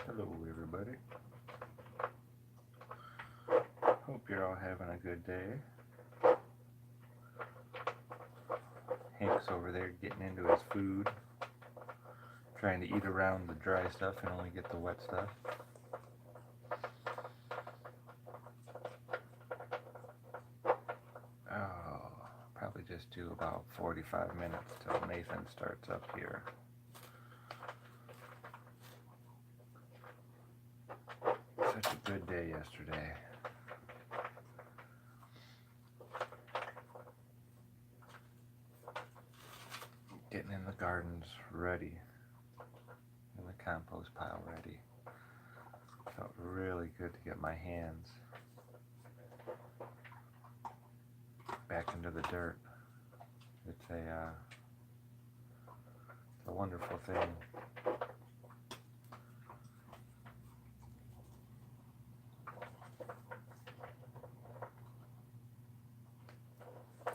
Hello, everybody. Hope you're all having a good day. Hank's over there getting into his food, trying to eat around the dry stuff and only get the wet stuff. Oh, probably just do about 45 minutes till Nathan starts up here. Such a good day yesterday. Getting in the gardens ready, and the compost pile ready. Felt really good to get my hands back into the dirt. It's a wonderful thing.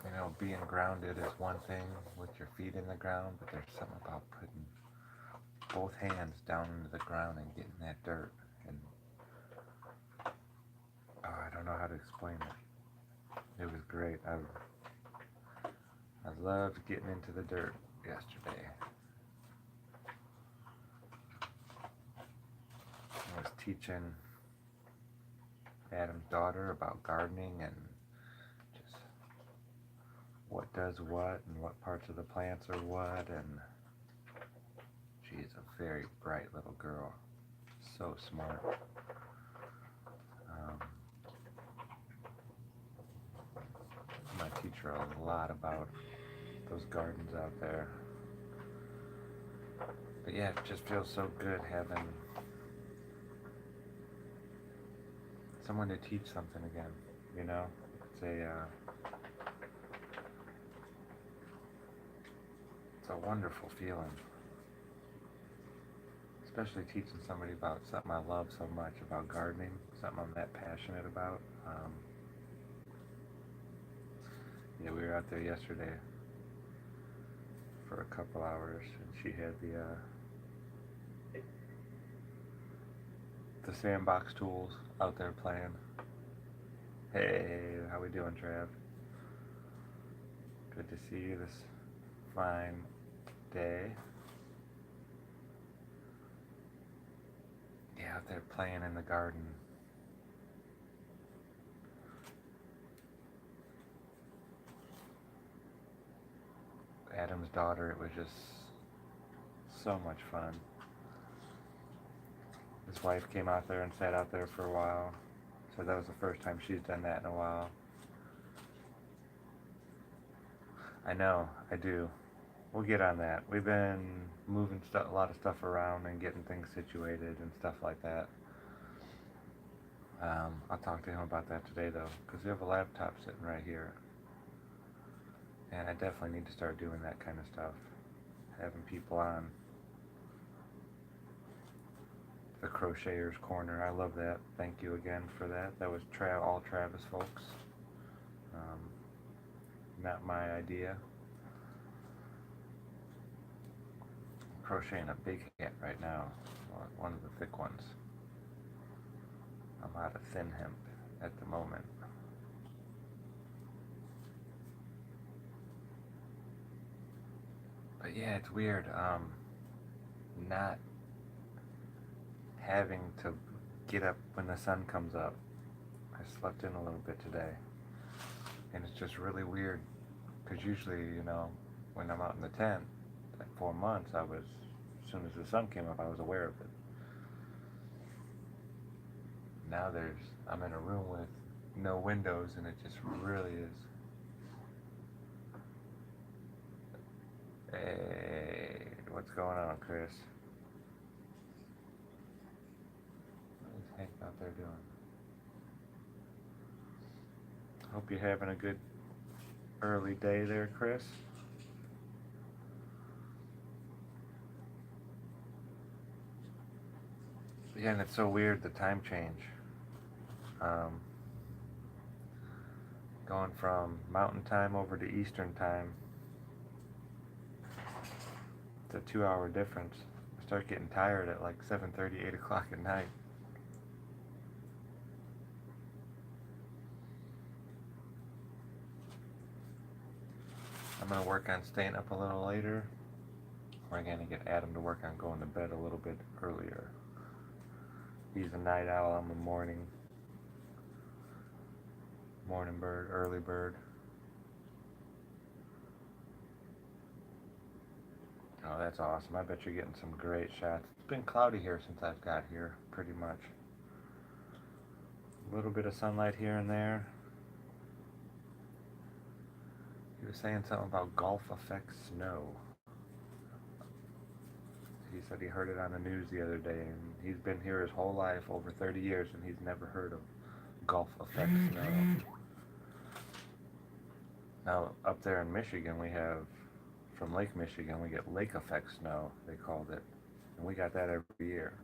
You know, being grounded is one thing with your feet in the ground, but there's something about putting both hands down into the ground and getting that dirt. And I don't know how to explain it. It was great. I loved getting into the dirt yesterday. I was teaching Adam's daughter about gardening and just what does what and what parts of the plants are what, and she's a very bright little girl, so smart. I'm going to teach her a lot about those gardens out there. But yeah, it just feels so good having someone to teach something again, you know? It's a wonderful feeling. Especially teaching somebody about something I love so much, about gardening, something I'm that passionate about. Yeah, we were out there yesterday for a couple hours, and she had the sandbox tools out there playing. Hey, how we doing, Trav? Good to see you this fine day. Yeah, out there playing in the garden. Adam's daughter, it was just so much fun. His wife came out there and sat out there for a while. So that was the first time she's done that in a while. I know, I do. We'll get on that. We've been moving a lot of stuff around and getting things situated and stuff like that. I'll talk to him about that today, though, because we have a laptop sitting right here. And I definitely need to start doing that kind of stuff. Having people on the Crocheters Corner. I love that. Thank you again for that. That was all Travis folks. Not my idea. I'm crocheting a big hat right now. One of the thick ones. I'm out of thin hemp at the moment. But yeah, it's weird. Not having to get up when the sun comes up. I slept in a little bit today. And it's just really weird. Because usually, you know, when I'm out in the tent, like 4 months, as soon as the sun came up, I was aware of it. Now I'm in a room with no windows, and it just really is. Hey, what's going on, Chris? What is Hank out there doing? Hope you're having a good early day there, Chris. Yeah, and it's so weird, the time change. Going from mountain time over to eastern time, it's a 2-hour difference. start getting tired at like 7:30, 8 o'clock at night. I'm going to work on staying up a little later. We're going to get Adam to work on going to bed a little bit earlier. He's a night owl. I'm a morning bird, early bird. Oh, that's awesome. I bet you're getting some great shots. It's been cloudy here since I've got here, pretty much. A little bit of sunlight here and there. He was saying something about Gulf effect snow. He said he heard it on the news the other day, and he's been here his whole life, over 30 years, and he's never heard of Gulf effect snow. Now, up there in Michigan, we have, from Lake Michigan, we get lake effect snow, they called it. And we got that every year.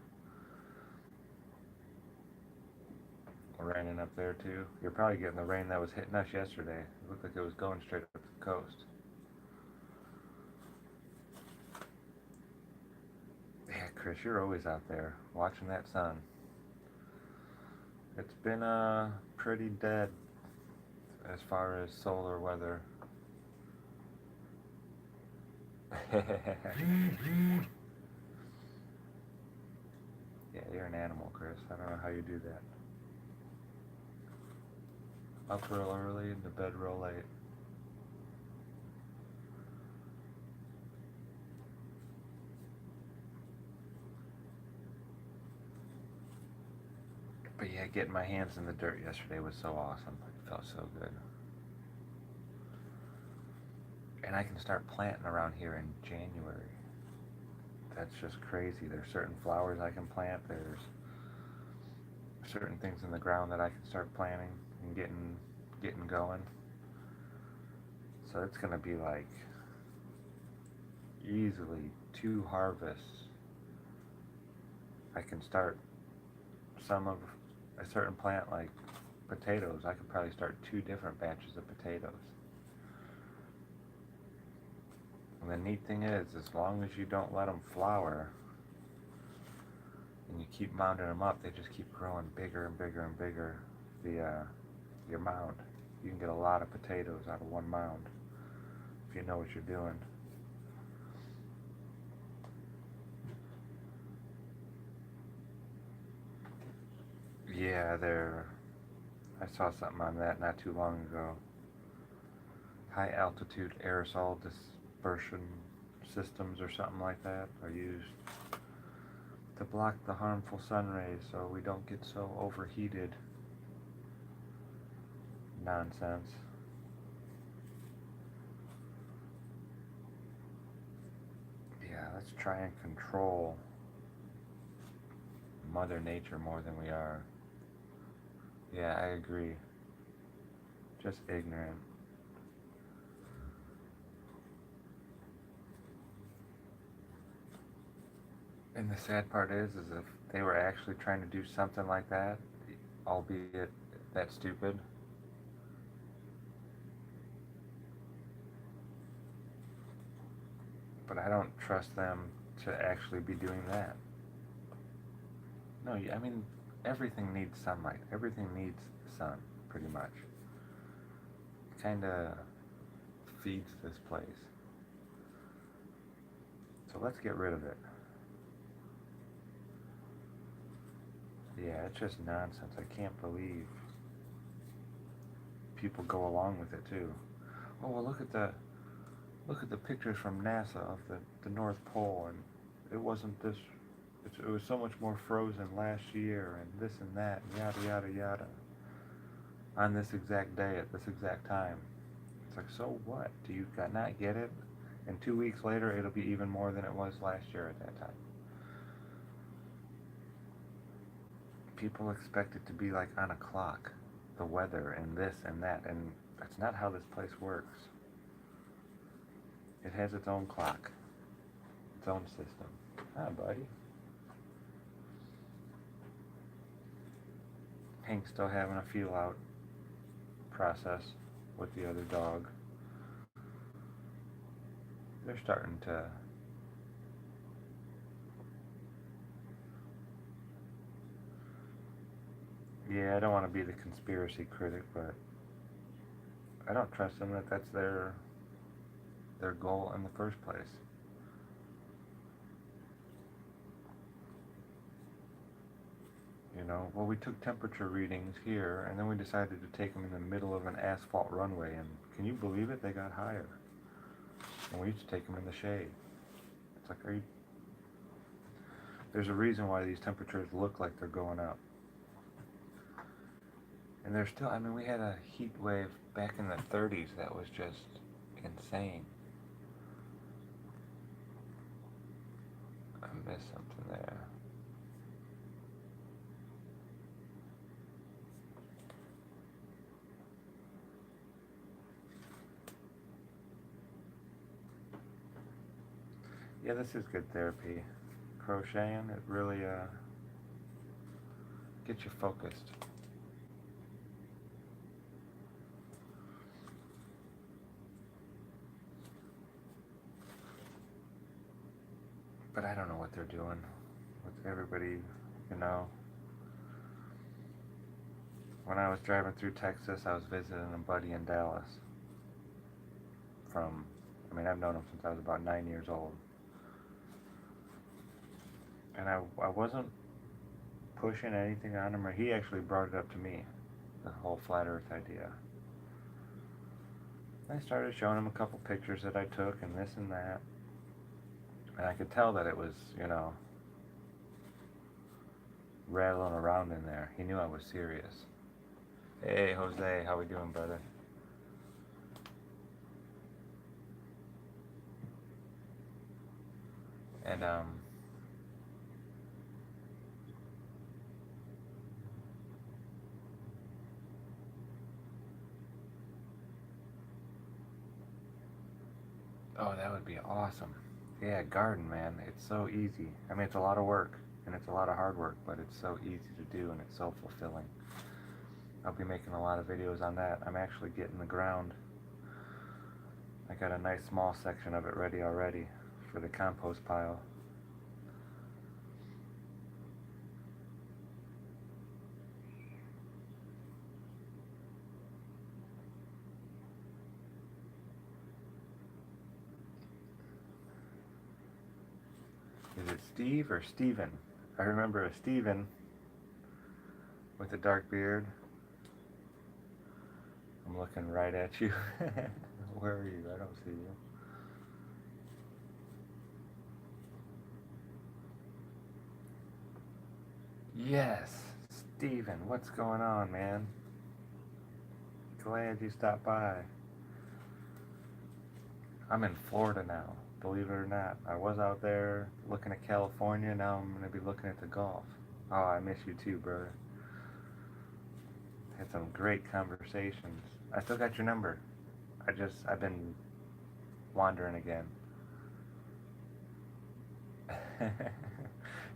Raining up there, too. You're probably getting the rain that was hitting us yesterday. It looked like it was going straight up the coast. Yeah, Chris, you're always out there watching that sun. It's been pretty dead as far as solar weather. Yeah, you're an animal, Chris. I don't know how you do that. Up real early and to bed real late. But yeah, getting my hands in the dirt yesterday was so awesome. It felt so good. And I can start planting around here in January. That's just crazy. There's certain flowers I can plant. There's certain things in the ground that I can start planting and getting going. So it's gonna be like easily 2 harvests. I can start some of a certain plant, like potatoes. I could probably start 2 different batches of potatoes. And the neat thing is, as long as you don't let them flower and you keep mounding them up, they just keep growing bigger and bigger and bigger. Your mound. You can get a lot of potatoes out of one mound if you know what you're doing. Yeah, I saw something on that not too long ago. High altitude aerosol dispersion systems or something like that are used to block the harmful sun rays so we don't get so overheated. Nonsense. Yeah, let's try and control Mother Nature more than we are. Yeah, I agree. Just ignorant. And the sad part is if they were actually trying to do something like that, albeit that stupid, but I don't trust them to actually be doing that. No, I mean, everything needs sunlight. Everything needs sun, pretty much. It kind of feeds this place. So let's get rid of it. Yeah, it's just nonsense. I can't believe people go along with it too. Oh, well, look at the pictures from NASA of the North Pole, and it wasn't this. It was so much more frozen last year, and this and that, and yada yada yada. On this exact day at this exact time, it's like, so what? Do you not get it? And 2 weeks later, it'll be even more than it was last year at that time. People expect it to be like on a clock, the weather and this and that, and that's not how this place works. It has its own clock, its own system. Hi, buddy. Hank's still having a feel out process with the other dog. They're starting to Yeah, I don't want to be the conspiracy critic, but I don't trust them that that's their goal in the first place. You know, well, we took temperature readings here, and then we decided to take them in the middle of an asphalt runway, and can you believe it? They got higher. And we used to take them in the shade. It's like, there's a reason why these temperatures look like they're going up. And there's still, I mean, we had a heat wave back in the 30s that was just insane. I missed something there. Yeah, this is good therapy. Crocheting, it really gets you focused. But I don't know what they're doing with everybody, you know. When I was driving through Texas, I was visiting a buddy in Dallas. I've known him since I was about 9 years old. And I wasn't pushing anything on him, or he actually brought it up to me, the whole flat earth idea. I started showing him a couple pictures that I took and this and that. And I could tell that it was, you know, rattling around in there. He knew I was serious. Hey, Jose, how we doing, brother? And, oh, that would be awesome. Yeah, garden, man. It's so easy. I mean, it's a lot of work, and it's a lot of hard work, but it's so easy to do, and it's so fulfilling. I'll be making a lot of videos on that. I'm actually getting the ground. I got a nice small section of it ready already for the compost pile. Is it Steve or Steven? I remember a Steven with a dark beard. I'm looking right at you. Where are you? I don't see you. Yes, Steven, what's going on, man? Glad you stopped by. I'm in Florida now, believe it or not. I was out there looking at California, now I'm going to be looking at the Gulf. Oh, I miss you too, brother. Had some great conversations. I still got your number. I've been wandering again.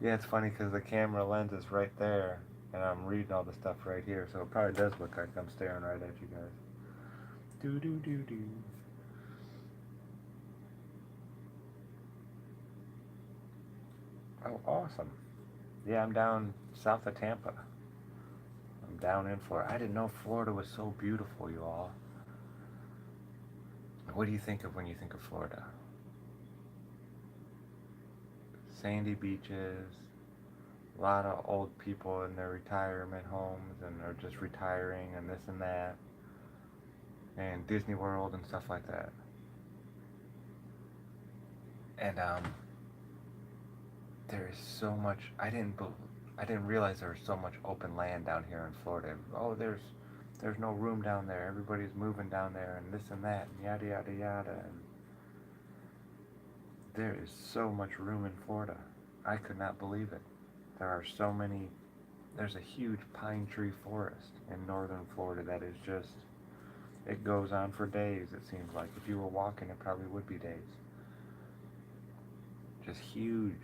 Yeah, it's funny because the camera lens is right there, and I'm reading all the stuff right here, so it probably does look like I'm staring right at you guys. Do do do do. Oh, awesome. Yeah, I'm down south of Tampa. I'm down in Florida. I didn't know Florida was so beautiful, you all. What do you think of when you think of Florida? Sandy beaches, a lot of old people in their retirement homes and are just retiring and this and that, and Disney World and stuff like that. And there is so much. I didn't realize there was so much open land down here in Florida. Oh, there's no room down there. Everybody's moving down there and this and that and yada yada yada. And there is so much room in Florida. I could not believe it. There are so many. There's a huge pine tree forest in northern Florida that is just. It goes on for days. It seems like if you were walking, it probably would be days. Just huge,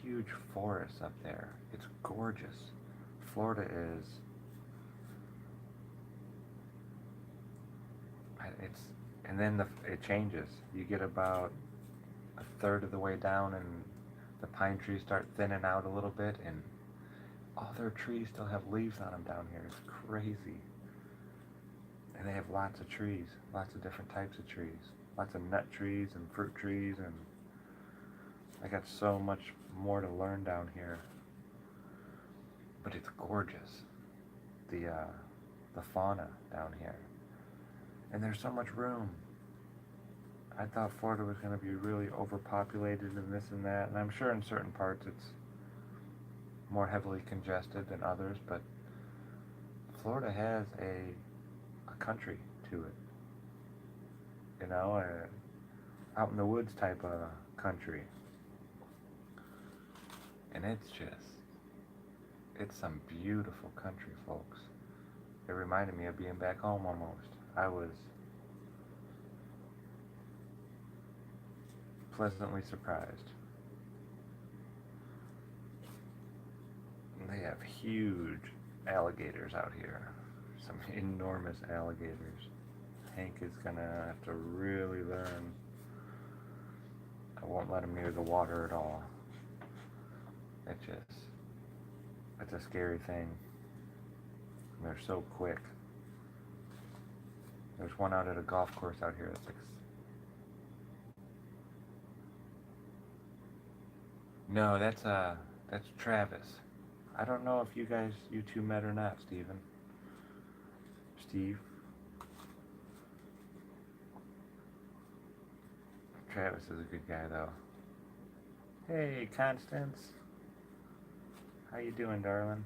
huge forests up there. It's gorgeous. Florida is. It's and then it changes. You get about a third of the way down, and the pine trees start thinning out a little bit, and all their trees still have leaves on them down here. It's crazy. And they have lots of trees, lots of different types of trees, lots of nut trees and fruit trees, and I got so much more to learn down here. But it's gorgeous, the fauna down here, and there's so much room. I thought Florida was going to be really overpopulated and this and that, and I'm sure in certain parts it's more heavily congested than others, but Florida has a country to it, you know, out in the woods type of country, and it's some beautiful country, folks. It reminded me of being back home almost. I was pleasantly surprised. And they have huge alligators out here. Some enormous alligators. Hank is gonna have to really learn. I won't let him near the water at all. It's a scary thing. And they're so quick. There's one out at a golf course out here that's like... No, that's Travis. I don't know if you two met or not, Steve. Travis is a good guy, though. Hey, Constance. How you doing, darling?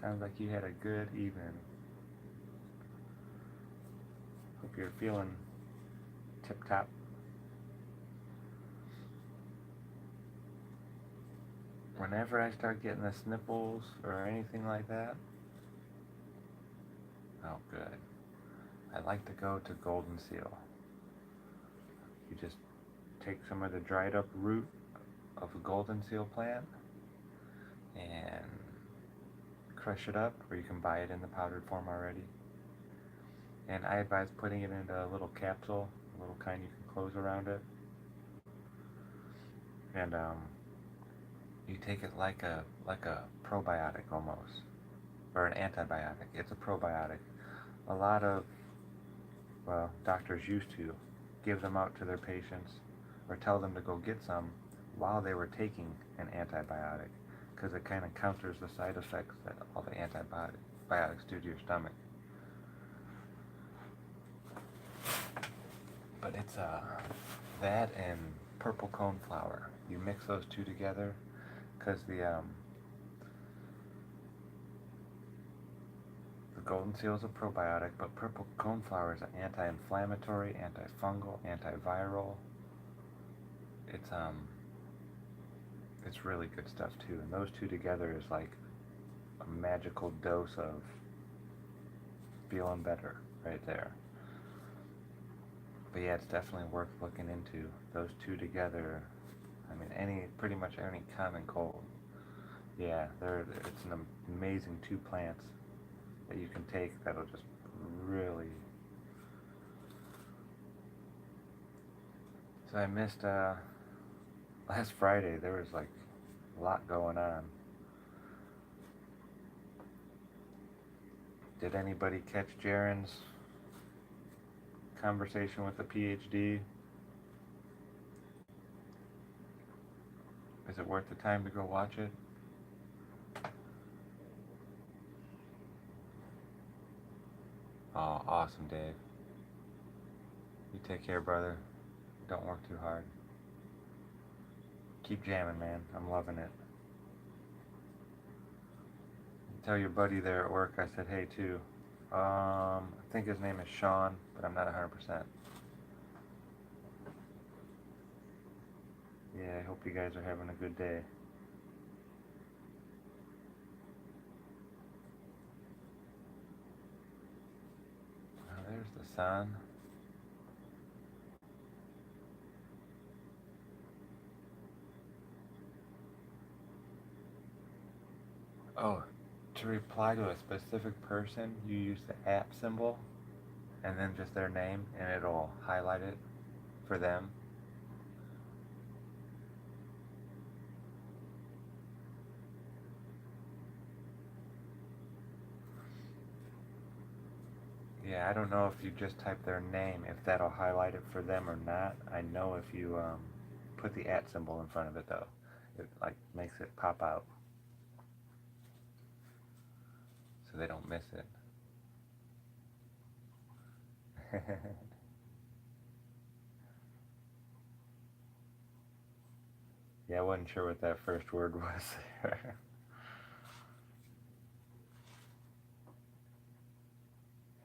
Sounds like you had a good evening. Hope you're feeling tip-top. Whenever I start getting the sniffles or anything like that, oh good, I like to go to golden seal. You just take some of the dried up root of a golden seal plant and crush it up, or you can buy it in the powdered form already. And I advise putting it into a little capsule, a little kind you can close around it. And you take it like a probiotic almost, or an antibiotic. It's a probiotic. A lot of, well, doctors used to give them out to their patients or tell them to go get some while they were taking an antibiotic, because it kind of counters the side effects that all the antibiotics do to your stomach. But it's that and purple coneflower. You mix those two together, because the golden seal is a probiotic, but purple coneflower is an anti-inflammatory, antifungal, antiviral. It's really good stuff too, and those two together is like a magical dose of feeling better right there. But yeah, it's definitely worth looking into. Those two together, I mean, pretty much any common cold. Yeah, it's an amazing two plants that you can take that'll just really... So I missed, last Friday there was like a lot going on. Did anybody catch Jaren's conversation with the PhD? Is it worth the time to go watch it? Oh, awesome, Dave. You take care, brother. Don't work too hard. Keep jamming, man. I'm loving it. Tell your buddy there at work I said hey too. I think his name is Sean, but I'm not 100%. Yeah, I hope you guys are having a good day. Oh, there's the sun. Oh, to reply to a specific person, you use the @ symbol and then just their name, and it'll highlight it for them. Yeah, I don't know if you just type their name, if that'll highlight it for them or not. I know if you put the @ symbol in front of it though, it like makes it pop out so they don't miss it. Yeah, I wasn't sure what that first word was there.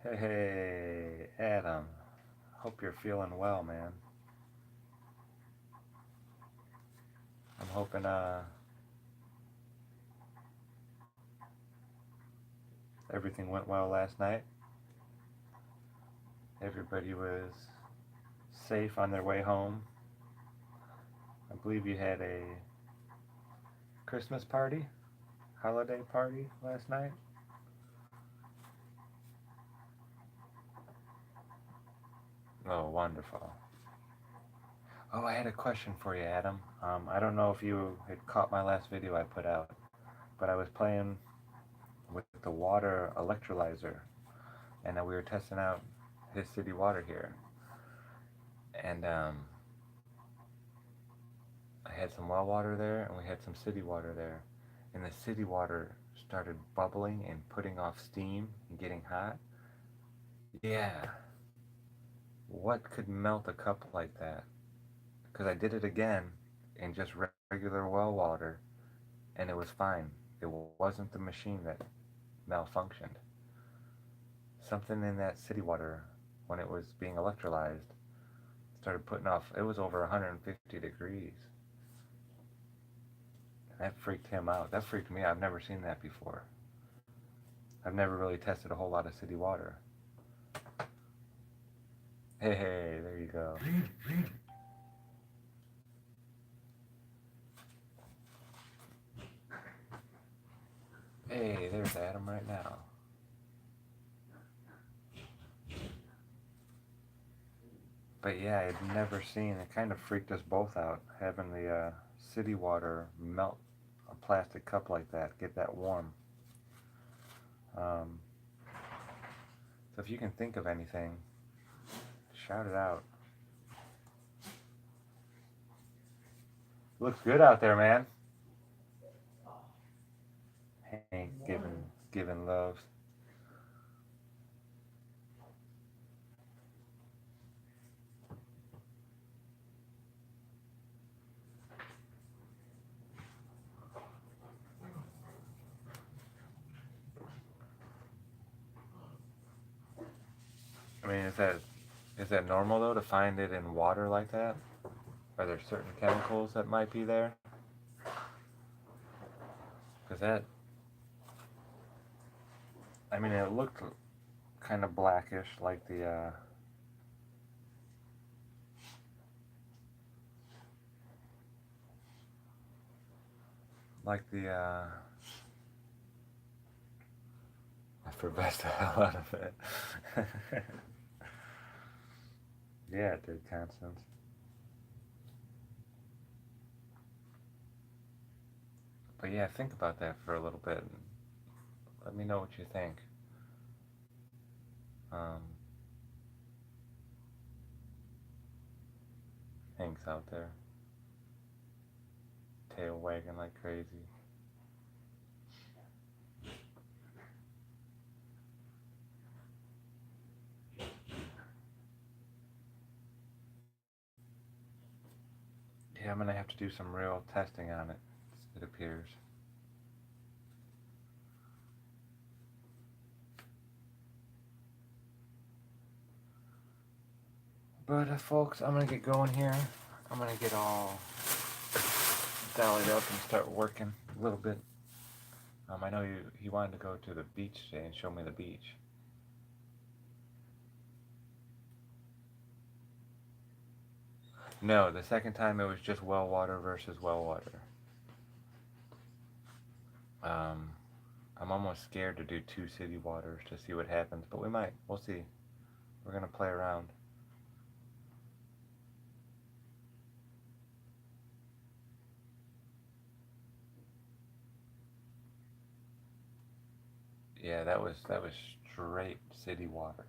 Hey, Adam. Hope you're feeling well, man. I'm hoping everything went well last night. Everybody was safe on their way home. I believe you had a Christmas party, holiday party last night. Oh, wonderful. Oh, I had a question for you, Adam. I don't know if you had caught my last video I put out, but I was playing with the water electrolyzer, and we were testing out his city water here. And I had some well water there, and we had some city water there. And the city water started bubbling and putting off steam and getting hot. Yeah. What could melt a cup like that? Because I did it again in just regular well water, and it was fine. It wasn't the machine that malfunctioned. Something in that city water, when it was being electrolyzed, started putting off. It was over 150 degrees. That freaked him out. That freaked me out. I've never seen that before. I've never really tested a whole lot of city water. Hey, hey, there you go. Hey, there's Adam right now. But yeah, I'd never seen, it kind of freaked us both out, having the city water melt a plastic cup like that, get that warm. Um, so if you can think of anything, shout it out. Looks good out there, man. Hank giving loves. I mean, is that normal though to find it in water like that? Are there certain chemicals that might be there? Because that, I mean, it looked kind of blackish, like the. I forgot the hell out of it. Yeah, it did, Constance. But yeah, think about that for a little bit. And let me know what you think. Um, Hank's out there, tail wagging like crazy. Yeah, I'm gonna have to do some real testing on it, it appears. But folks, I'm gonna get going here. I'm gonna get all dollied up and start working a little bit. I know he wanted to go to the beach today and show me the beach. No, the second time it was just well water versus well water. Um, I'm almost scared to do 2 city waters to see what happens, but we might. We'll see. We're gonna play around. Yeah, that was straight city water.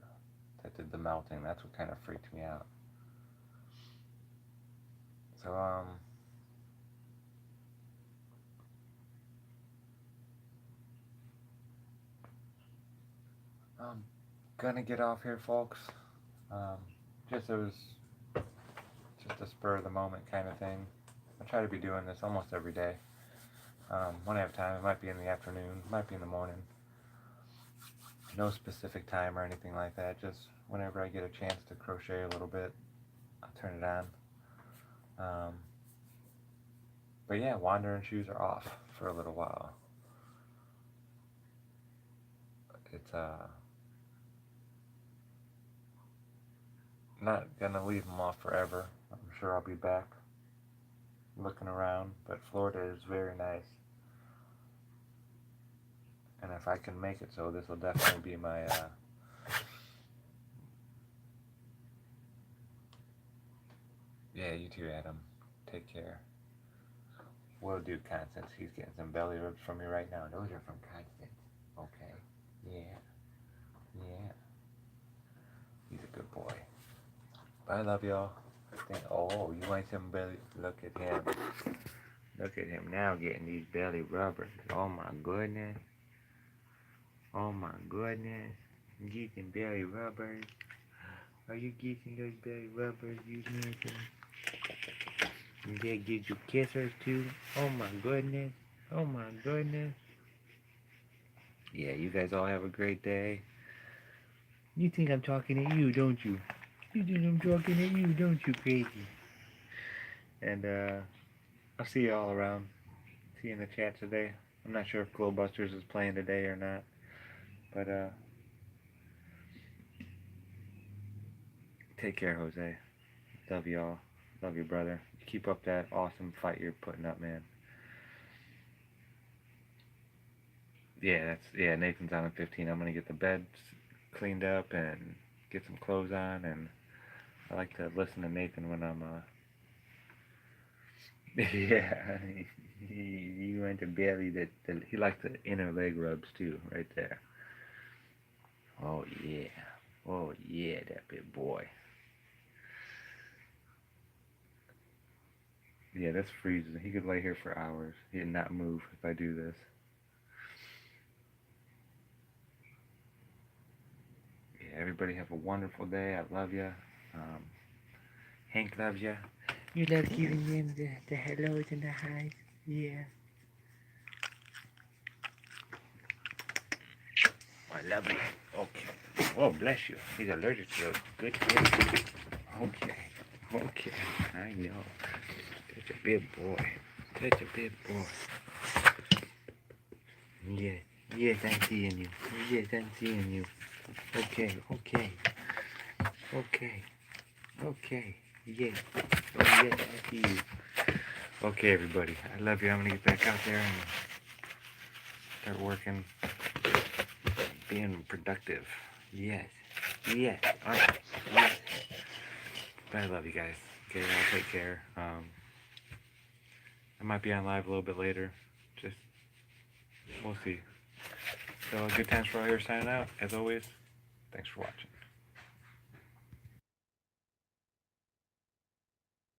that did the melting. That's what kind of freaked me out. So, I'm gonna get off here, folks. It was just a spur of the moment kind of thing. I try to be doing this almost every day. When I have time, it might be in the afternoon, it might be in the morning. No specific time or anything like that. Just whenever I get a chance to crochet a little bit, I'll turn it on. But yeah, wandering shoes are off for a little while. It's not gonna leave them off forever. I'm sure I'll be back looking around, but Florida is very nice. And if I can make it so, this will definitely be my yeah, you too, Adam. Take care. Will do, Constance. He's getting some belly rubs from me right now. Those are from Constance. Okay. Yeah. Yeah. He's a good boy. I love y'all. Oh, you want some belly? Look at him. Look at him now getting these belly rubbers. Oh my goodness. Oh my goodness. Getting belly rubbers. Are you getting those belly rubbers, you Nathan? And they give you kissers too? Oh my goodness. Oh my goodness. Yeah, you guys all have a great day. You think I'm talking to you, don't you? You think I'm talking to you, don't you, crazy? And I'll see you all around. See you in the chat today. I'm not sure if Glowbusters is playing today or not. But take care, Jose. Love y'all. Love you, brother. Keep up that awesome fight you're putting up, man. Yeah, Nathan's on at 15. I'm gonna get the bed cleaned up and get some clothes on, and I like to listen to Nathan when I'm yeah, he went to belly that he likes the inner leg rubs too, right there. Oh yeah, that big boy. Yeah, that's freezing. He could lay here for hours. He'd not move if I do this. Yeah, everybody have a wonderful day. I love you. Hank loves you. You love giving them the hellos and the highs. Yeah. I love you. Okay. Oh, bless you. He's allergic to those. Good kid. Okay. I know. Such a big boy. Such a big boy. Yes, I'm seeing you. Yes, I'm seeing you. Okay. Yes. Oh, yes, I see you. Okay, everybody. I love you. I'm going to get back out there and start working. Being productive. Yes. All right. Yes. But I love you guys. Okay, I'll take care. I might be on live a little bit later. Just, we'll see. So, good times for all here signing out. As always, thanks for watching.